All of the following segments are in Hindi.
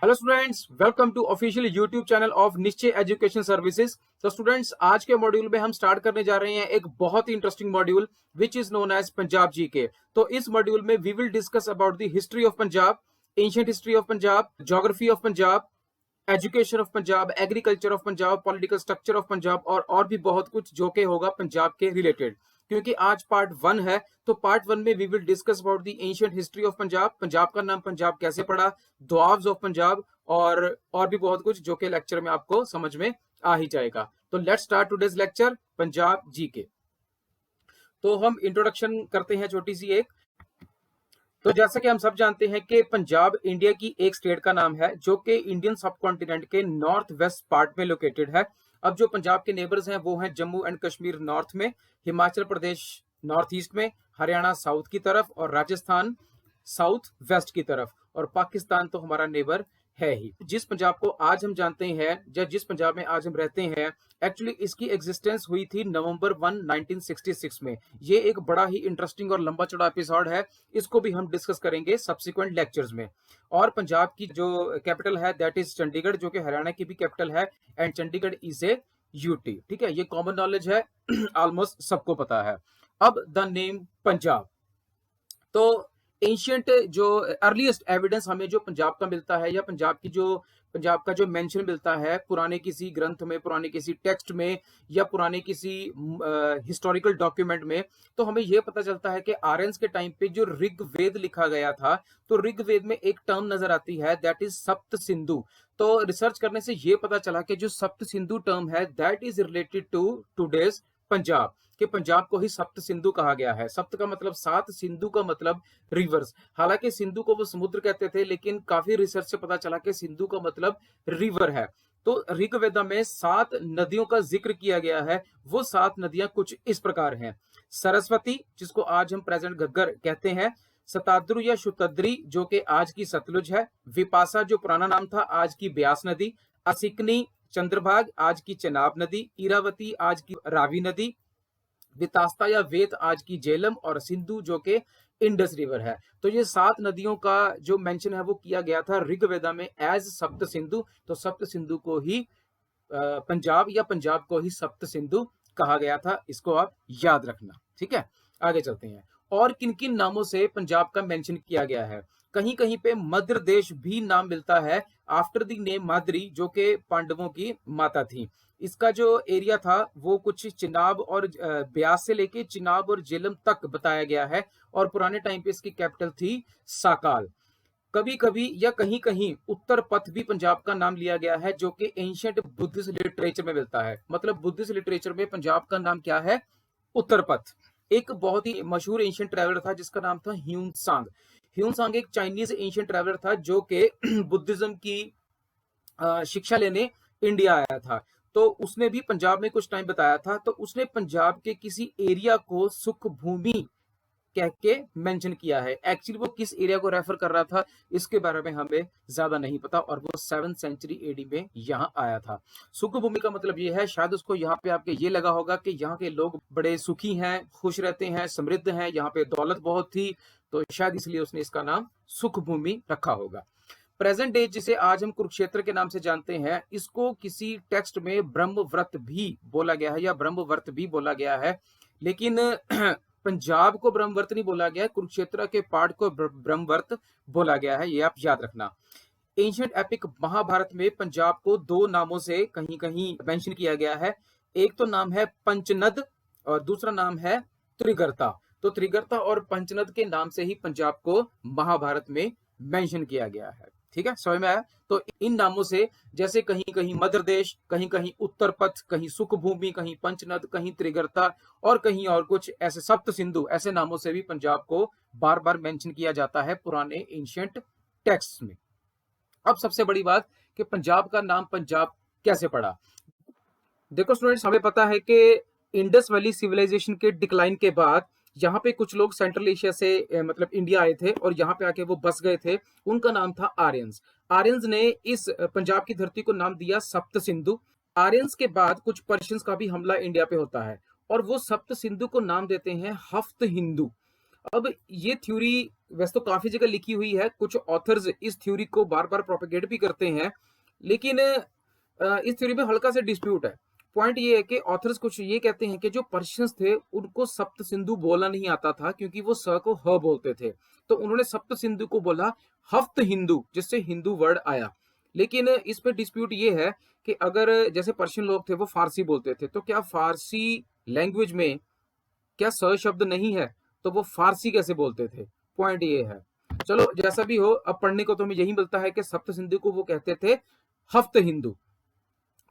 Hello students, welcome to official YouTube channel of Nishchay education services. तो स्टूडेंट्स, आज के मॉड्यूल में हम स्टार्ट करने जा रहे हैं एक बहुत ही interesting module which is known as Punjab GK. तो इस मॉड्यूल में we will discuss about the history of Punjab, ancient history of Punjab, geography of Punjab, education of Punjab, agriculture of Punjab, political structure of Punjab और भी बहुत कुछ जो कि होगा पंजाब के रिलेटेड। क्योंकि आज पार्ट 1 है, तो पार्ट 1 में we will discuss about the ancient history of Punjab, Punjab का नाम पंजाब कैसे पड़ा, द्वाब्स ऑफ पंजाब और भी बहुत कुछ जो कि लेक्चर में आपको समझ में आ ही जाएगा। तो let's start today's lecture Punjab GK. तो हम इंट्रोडक्शन करते हैं छोटी सी एक। तो जैसा कि हम सब जानते हैं कि पंजाब इंडिया की एक स्टेट का नाम है जो कि इंडियन सब कॉन्टिनेंट के नॉर्थ वेस्ट पार्ट में लोकेटेड है। अब जो पंजाब के नेबर्स हैं वो हैं जम्मू एंड कश्मीर नॉर्थ में, हिमाचल प्रदेश नॉर्थ ईस्ट में, हरियाणा साउथ की तरफ और राजस्थान साउथ वेस्ट की तरफ, और पाकिस्तान तो हमारा नेबर है ही। जिस पंजाब को आज हम जानते हैं या जिस पंजाब में आज हम रहते हैं, एक्चुअली इसकी एग्जिस्टेंस हुई थी नवंबर 1, 1966 में। ये एक बड़ा ही इंटरेस्टिंग और लंबा चौड़ा एपिसोड है, इसको भी हम डिस्कस करेंगे सब्सिक्वेंट लेक्चर्स में। और पंजाब की जो कैपिटल है दैट इज चंडीगढ़, जो कि हरियाणा की भी कैपिटल है, and Chandigarh is a UT. ठीक है, ये कॉमन नॉलेज है, ऑलमोस्ट सबको पता है। अब द नेम पंजाब। तो एंशियंट जो अर्लीस्ट एविडेंस हमें जो पंजाब का मिलता है या पंजाब का जो मेंशन मिलता है पुराने किसी ग्रंथ में, पुराने किसी टेक्स्ट में या पुराने किसी हिस्टोरिकल डॉक्यूमेंट में, तो हमें यह पता चलता है कि आर्यंस के टाइम पे जो ऋग्वेद लिखा गया था, तो ऋग्वेद में एक टर्म नजर आती है दैट इज सप्त सिंधु। तो रिसर्च करने से यह पता चला कि जो सप्त सिंधु टर्म है that is related to today's Punjab, कि पंजाब को ही सप्त सिंधु कहा गया है। सप्त का मतलब 7, सिंधु का मतलब रिवर्स। हालांकि सिंधु को वो समुद्र कहते थे, लेकिन काफी रिसर्च से पता चला कि सिंधु का मतलब रिवर है। तो ऋग्वेदा में 7 नदियों का जिक्र किया गया है। वो 7 नदियां कुछ इस प्रकार हैं: सरस्वती, जिसको आज हम प्रेजेंट घग्गर कहते हैं, सताद्रु या शुतद्री, जो कि आज की सतलुज है, विपासा, जो पुराना नाम था, आज की ब्यास नदी, असिकनी, चंद्रभाग, आज की चेनाब नदी, इरावती, आज की रावी नदी, वितास्ता या वेत, आज की झेलम, और सिंधु, जो कि इंडस रिवर है। तो ये 7 नदियों का जो मेंशन है वो किया गया था ऋग्वेदा में एज सप्त सिंधु। तो सप्त सिंधु को ही पंजाब या पंजाब को ही सप्त सिंधु कहा गया था, इसको आप याद रखना। ठीक है, आगे चलते हैं। और किन किन नामों से पंजाब का मेंशन किया गया है? कहीं कहीं पे मध्य देश भी नाम मिलता है आफ्टर द नेम माद्री, जो कि पांडवों की माता थी। इसका जो एरिया था वो कुछ चिनाब और ब्यास से लेके चिनाब और झेलम तक बताया गया है, और पुराने टाइम पे इसकी कैपिटल थी साकाल। कभी कभी या कहीं कहीं उत्तर पथ भी पंजाब का नाम लिया गया है, जो कि एंशिएंट बुद्धिस्ट लिटरेचर में मिलता है। मतलब बुद्धिस्ट लिटरेचर में पंजाब का नाम क्या है? उत्तर पथ। एक बहुत ही मशहूर एंशिएंट ट्रैवलर था जिसका नाम था ह्यून सांग। ह्यून सांग एक चाइनीज एंशिएंट ट्रैवलर था जो कि बुद्धिज्म की शिक्षा लेने इंडिया आया था। तो उसने भी पंजाब में कुछ टाइम बताया था। तो उसने पंजाब के किसी एरिया को सुख भूमि कह के मेंशन किया है। एक्चुअली वो किस एरिया को रेफर कर रहा था इसके बारे में हमें ज्यादा नहीं पता, और वो 7th सेंचुरी एडी में यहाँ आया था। सुख भूमि का मतलब ये है, शायद उसको यहाँ पे आपके ये लगा होगा कि यहाँ के लोग बड़े सुखी हैं, खुश रहते हैं, समृद्ध हैं, यहाँ पे दौलत बहुत थी, तो शायद इसलिए उसने इसका नाम सुख भूमि रखा होगा। प्रेजेंट डे, जिसे आज हम कुरुक्षेत्र के नाम से जानते हैं, इसको किसी टेक्स्ट में ब्रह्मव्रत भी बोला गया है या ब्रह्मवर्त भी बोला गया है, लेकिन पंजाब को ब्रह्मवर्त नहीं बोला गया है, कुरुक्षेत्र के पार्ट को ब्रह्मवर्त बोला गया है, ये आप याद रखना। एंशिएंट एपिक महाभारत में पंजाब को 2 नामों से कहीं कहीं मेंशन किया गया है। एक तो नाम है पंचनद और दूसरा नाम है त्रिगर्ता। तो त्रिगर्ता और पंचनद के नाम से ही पंजाब को महाभारत में मेंशन किया गया है। ठीक है, समझ में आया? तो इन नामों से, जैसे कहीं कहीं मध्य देश, कहीं कहीं उत्तर पथ, कहीं सुख भूमि, कहीं पंचनद, कहीं त्रिगर्ता और कहीं और कुछ ऐसे सप्त सिंधु, ऐसे नामों से भी पंजाब को बार बार मेंशन किया जाता है पुराने एंशिएंट टेक्स्ट में। अब सबसे बड़ी बात कि पंजाब का नाम पंजाब कैसे पड़ा। देखो स्टूडेंट्स, हमें पता है कि इंडस वैली सिविलाइजेशन के डिक्लाइन के बाद यहाँ पे कुछ लोग सेंट्रल एशिया से मतलब इंडिया आए थे और यहाँ पे आके वो बस गए थे। उनका नाम था आर्यंस। आर्यंस ने इस पंजाब की धरती को नाम दिया सप्त सिंधु। आर्यंस के बाद कुछ पर्शियंस का भी हमला इंडिया पे होता है और वो सप्त सिंधु को नाम देते हैं हफ्त हिंदू। अब ये थ्योरी वैसे तो काफी जगह लिखी हुई है, कुछ ऑथर्स इस थ्योरी को बार बार प्रोपेगेट भी करते हैं, लेकिन इस थ्योरी में हल्का से डिस्प्यूट है। पॉइंट ये है कि ऑथर्स कुछ ये कहते हैं कि जो पर्शियंस थे उनको सप्त सिंधु बोलना नहीं आता था, क्योंकि वो स को ह बोलते थे, तो उन्होंने सप्त सिंधु को बोला हफ्त हिंदू, जिससे हिंदू वर्ड आया। लेकिन इस पे डिस्प्यूट ये है कि अगर जैसे पर्शियन लोग थे वो फारसी बोलते थे, तो क्या फारसी लैंग्वेज में क्या स शब्द नहीं है, तो वो फारसी कैसे बोलते थे? पॉइंट ये है। चलो जैसा भी हो, अब पढ़ने को तो हमें यही मिलता है कि सप्त सिंधु को वो कहते थे हफ्त हिंदू,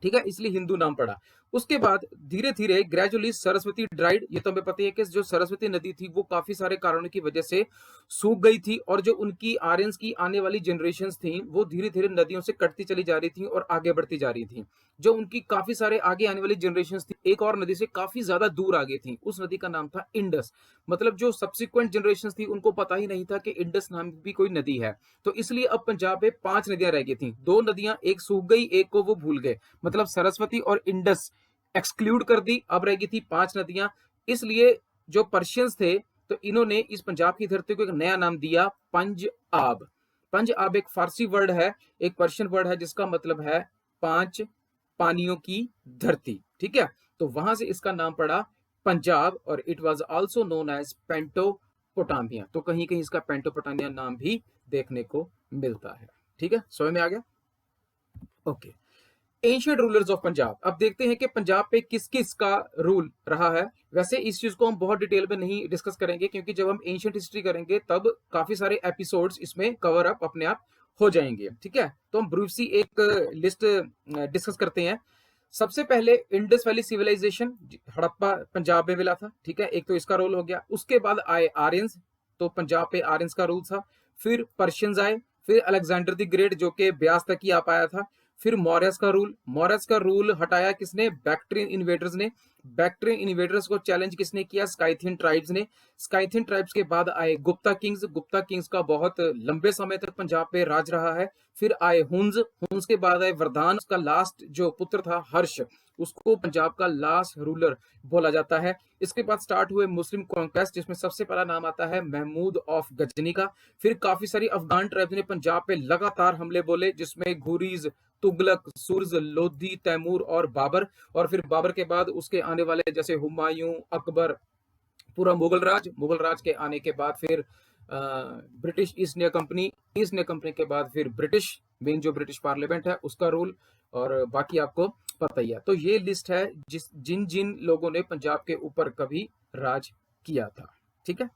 ठीक है, इसलिए हिंदू नाम पड़ा। उसके बाद धीरे धीरे ग्रेजुअली सरस्वती ड्राइड। ये तो हमें पता है कि जो सरस्वती नदी थी वो काफी सारे कारणों की वजह से सूख गई थी, और जो उनकी आर्यंस की आने वाली जनरेशंस थी वो धीरे धीरे नदियों से कटती चली जा रही थी और आगे बढ़ती जा रही थी। जो उनकी काफी सारे आगे आने वाली जनरेशंस थी एक और नदी से काफी ज्यादा दूर आगे थी, उस नदी का नाम था इंडस। मतलब जो सब्सिक्वेंट जनरेशंस थी उनको पता ही नहीं था कि इंडस नाम भी कोई नदी है। तो इसलिए अब पंजाब में 5 नदियां रह गई थी, 2 नदियां एक सूख गई, एक को वो भूल गए, मतलब सरस्वती और इंडस एक्सक्लूड कर दी, अब रह गई थी 5 नदियां। इसलिए जो पर्शियंस थे तो इन्होंने इस पंजाब की धरती को एक नया नाम दिया, पंज-आब। पंज-आब एक फारसी वर्ड है, एक पर्शियन वर्ड है, जिसका मतलब है 5 पानियों की धरती, ठीक है। तो वहां से इसका नाम पड़ा पंजाब, और it was also known as Pentapotamia. तो कहीं कहीं इसका पेंटोपोटामिया नाम भी देखने को मिलता है, ठीक है, समझ में आ गया? Okay. Ancient rulers of Punjab. अब देखते हैं कि पंजाब पे किस किस का रूल रहा है। वैसे इस चीज को हम बहुत डिटेल में नहीं डिस्कस करेंगे, क्योंकि जब हम एंशिएंट हिस्ट्री करेंगे तब काफी सारे एपिसोड्स इसमें कवर अप अपने आप हो जाएंगे, ठीक है। तो हम ब्रीफ सी एक लिस्ट डिस्कस करते हैं। सबसे पहले Indus valley civilisation, Harappa Punjab में मिला था, ठीक है, एक तो इसका रोल हो गया। उसके बाद आए आर्यंस, तो पंजाब पे आर्यंस का रूल था। फिर पर्शियंस आए, फिर अलेक्जेंडर द ग्रेट जो कि ब्यास तक ही आ पाया था। फिर मौर्यस का रूल, मौर्यस का रूल हटाया किसने? बैक्ट्रियन इन्वेडर्स ने। बैक्ट्रियन इन्वेडर्स को चैलेंज किसने किया? स्काइथियन ट्राइब्स ने। स्काइथियन ट्राइब्स के बाद आए गुप्ता किंग्स, गुप्ता किंग्स का बहुत लंबे समय तक पंजाब पे राज रहा है। फिर आए हुन्स, हुन्स के बाद आए वरदान, उसका लास्ट जो पुत्र था हर्ष, उसको पंजाब का लास्ट रूलर बोला जाता है। इसके बाद स्टार्ट हुए मुस्लिम कॉन्क्वेस्ट, जिसमें सबसे पहला नाम आता है महमूद ऑफ गजनी का। फिर काफी सारी अफगान ट्राइब्स ने पंजाब पे लगातार हमले बोले, जिसमें घुरीज, तुगलक, सुर्ज, लोधी, तैमूर और बाबर। और फिर बाबर के बाद उसके आने वाले जैसे हुमायूं, अकबर, पूरा मुगल राज के आने के बाद फिर British east India company, east India company के बाद फिर ब्रिटिश, मेन जो ब्रिटिश पार्लियामेंट है उसका रूल, और बाकी आपको पता ही है। तो ये लिस्ट है जिन जिन लोगों ने पंजाब के ऊपर कभी राज किया था, ठीक है।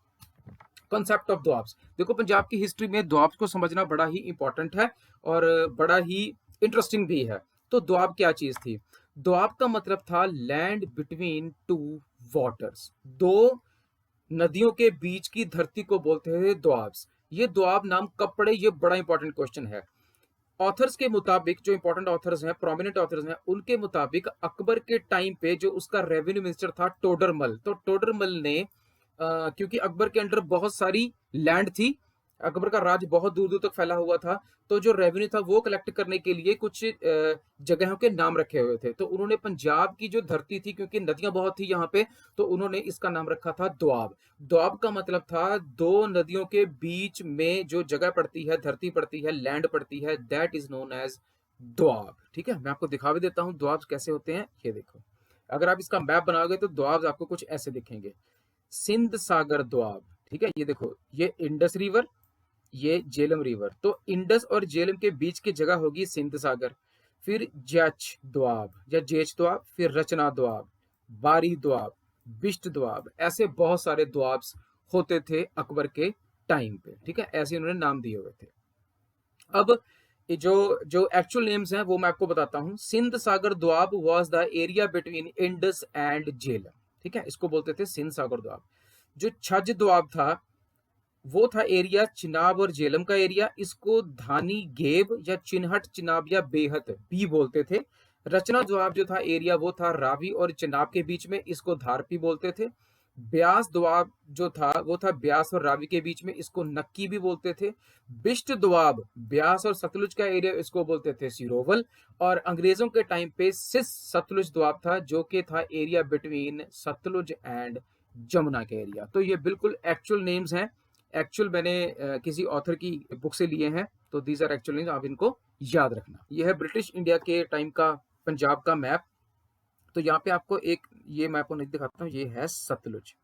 Concept of doabs. देखो पंजाब की हिस्ट्री में द्वाब्स को समझना बड़ा ही इंपॉर्टेंट है और बड़ा ही इंटरेस्टिंग भी है। तो द्वाब क्या चीज थी? द्वाब का मतलब था लैंड बिटवीन टू वाटर्स, 2 नदियों के बीच की धरती को बोलते हैं द्वाब्स। ये द्वाब नाम कब पड़े, ये बड़ा इंपॉर्टेंट क्वेश्चन है। ऑथर्स के मुताबिक, जो इंपॉर्टेंट ऑथर्स हैं, प्रोमिनेंट ऑथर्स हैं, उनके मुताबिक अकबर के टाइम पे जो उसका रेवेन्यू मिनिस्टर था टोडरमल, तो टोडरमल ने क्योंकि अकबर के अंडर बहुत सारी लैंड थी, अकबर का राज बहुत दूर दूर तक फैला हुआ था, तो जो रेवेन्यू था वो कलेक्ट करने के लिए कुछ जगहों के नाम रखे हुए थे। तो उन्होंने पंजाब की जो धरती थी, क्योंकि नदियां बहुत थी यहाँ पे, तो उन्होंने इसका नाम रखा था द्वाब। द्वाब का मतलब था 2 नदियों के बीच में जो जगह पड़ती है, धरती पड़ती है, लैंड पड़ती है, दैट इज नोन एज द्वाब, ठीक है। मैं आपको दिखा भी देता हूँ द्वाब कैसे होते हैं। ये देखो, अगर आप इसका मैप बनाओगे तो द्वाब आपको कुछ ऐसे दिखेंगे। सिंध सागर द्वाब, ठीक है, ये देखो, ये इंडस रिवर, ये झेलम रिवर, तो इंडस और झेलम के बीच की जगह होगी सिंध सागर। फिर जच द्वाब या जेच द्वाब, फिर रचना द्वाब, बारी द्वाब, बिष्ट द्वाब, ऐसे बहुत सारे द्वाब्स होते थे अकबर के टाइम पे, ठीक है, ऐसे उन्होंने नाम दिए हुए थे। अब जो जो एक्चुअल नेम्स हैं वो मैं आपको बताता हूँ। Sindh Sagar Doab was the area between Indus and Jhelum, ठीक है, इसको बोलते थे सिंध सागर द्वाब। जो छज द्वाब था वो था एरिया चिनाब और झेलम का एरिया, इसको धानी गेब या चिन्हट चिनाब या बेहत भी बोलते थे। रचना द्वाब जो था एरिया वो था रावी और चिनाब के बीच में, इसको धारपी बोलते थे। ब्यास द्वाब जो था वो था ब्यास और रावी के बीच में, इसको नक्की भी बोलते थे। बिष्ट द्वाब ब्यास और सतलुज का एरिया, इसको बोलते थे सिरोवल। और अंग्रेजों के टाइम पे सिस सतलुज द्वाब था, जो कि था area between Sutlej and Jamuna के एरिया। तो ये बिल्कुल एक्चुअल नेम्स हैं, एक्चुअल मैंने किसी ऑथर की बुक से लिए हैं, तो दीज आर एक्चुअल, आप इनको याद रखना। यह है ब्रिटिश इंडिया के टाइम का पंजाब का मैप। तो यहाँ पे आपको एक ये मैप नहीं दिखाता हूँ, ये है सतलुज।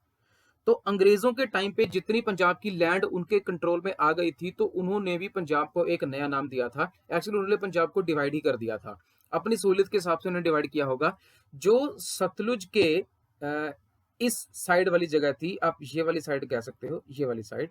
तो अंग्रेजों के टाइम पे जितनी पंजाब की लैंड उनके कंट्रोल में आ गई थी, तो उन्होंने भी पंजाब को एक नया नाम दिया था। एक्चुअली उन्होंने पंजाब को डिवाइड ही कर दिया था, अपनी सहूलियत के हिसाब से उन्होंने डिवाइड किया होगा। जो सतलुज के इस साइड वाली जगह थी, आप ये वाली साइड कह सकते हो, ये वाली साइड,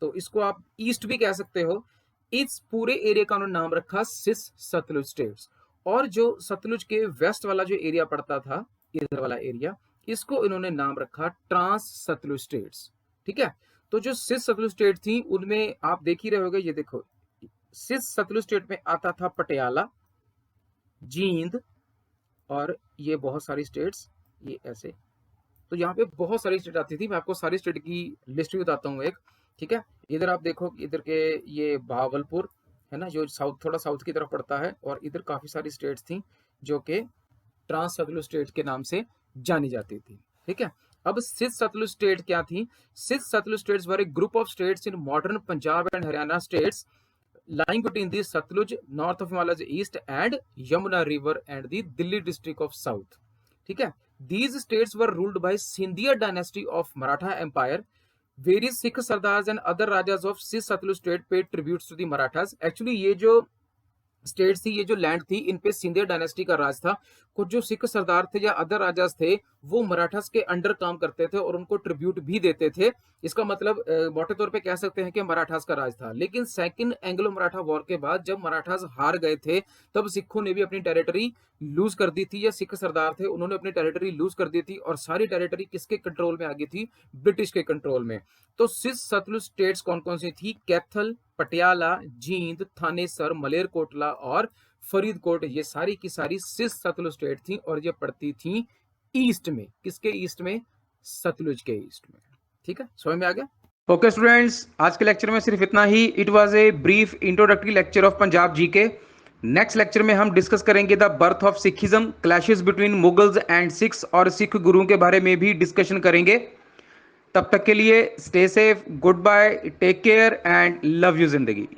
तो इसको आप ईस्ट भी कह सकते हो। इस पूरे एरिया का उन्होंने नाम रखा सिस सतलुज स्टेट्स। और जो सतलुज के वेस्ट वाला जो एरिया पड़ता था, इधर वाला एरिया, इसको इन्होंने नाम रखा ट्रांस सतलुज स्टेट्स। ठीक है, तो जो सिस सतलुज स्टेट थी उनमें आप देख ही रहे होगे, ये देखो सिस सतलुज स्टेट में आता था पटियाला, जींद, और ये बहुत सारी स्टेट्स, ये ऐसे। तो यहाँ पे बहुत सारी स्टेट आती थी। मैं आपको सारी स्टेट की लिस्ट भी बताता हूँ एक। ठीक है, इधर आप देखो, इधर के ये भावलपुर है ना, जो साउथ, थोड़ा साउथ की तरफ पड़ता है, और इधर काफी सारी स्टेट्स थी जो कि ट्रांस सतलुज स्टेट के नाम से जानी जाती थी। ठीक है, अब सिस सतलुज स्टेट क्या थी? Cis Sutlej states were a group of states in modern Punjab and Haryana states lying between the Satluj, north of Himalayas east, and Yamuna river and the Delhi district of south. ठीक है, these states were ruled by Sindhya dynasty of Maratha empire. Various Sikh sardars and other rajas of Sis Satluj state paid tributes to the Marathas. Actually ये जो स्टेट्स थी, ये जो लैंड थी, इन पे सिंधिया डायनेस्टी का राज था। कुछ जो सिख सरदार थे या अदर राजास थे, वो मराठास के अंडर काम करते थे और उनको ट्रिब्यूट भी देते थे। इसका मतलब मोटे तौर पे कह सकते हैं कि मराठास का राज था। लेकिन सेकंड एंग्लो मराठा वॉर के बाद जब मराठास हार गए थे, तब सिखों ने भी अपनी टेरिटरी लूज कर दी थी, या सिख सरदार थे उन्होंने अपनी टेरिटरी लूज कर दी थी, और सारी टेरिटरी किसके कंट्रोल में आ गई थी? ब्रिटिश के कंट्रोल में। तो सिस सतलुज स्टेट्स कौन कौन सी थी? कैथल, पटियाला, जींद, थानेसर, मलेरकोटला और फरीदकोट, ये सारी की सारी सिस सतलुज स्टेट थी, और ये पड़ती थी ईस्ट में। किसके ईस्ट में? सतलुज के ईस्ट में। ठीक है, समझ में आ गया? ओके स्टूडेंट्स, आज के लेक्चर में सिर्फ इतना ही। It was a brief introductory lecture of Punjab GK. Next lecture में हम डिस्कस करेंगे the birth of Sikhism, clashes between Mughals and Sikhs, और सिख गुरुओं के बारे में भी डिस्कशन करेंगे। तब तक के लिए stay safe, goodbye, take care and love you जिंदगी।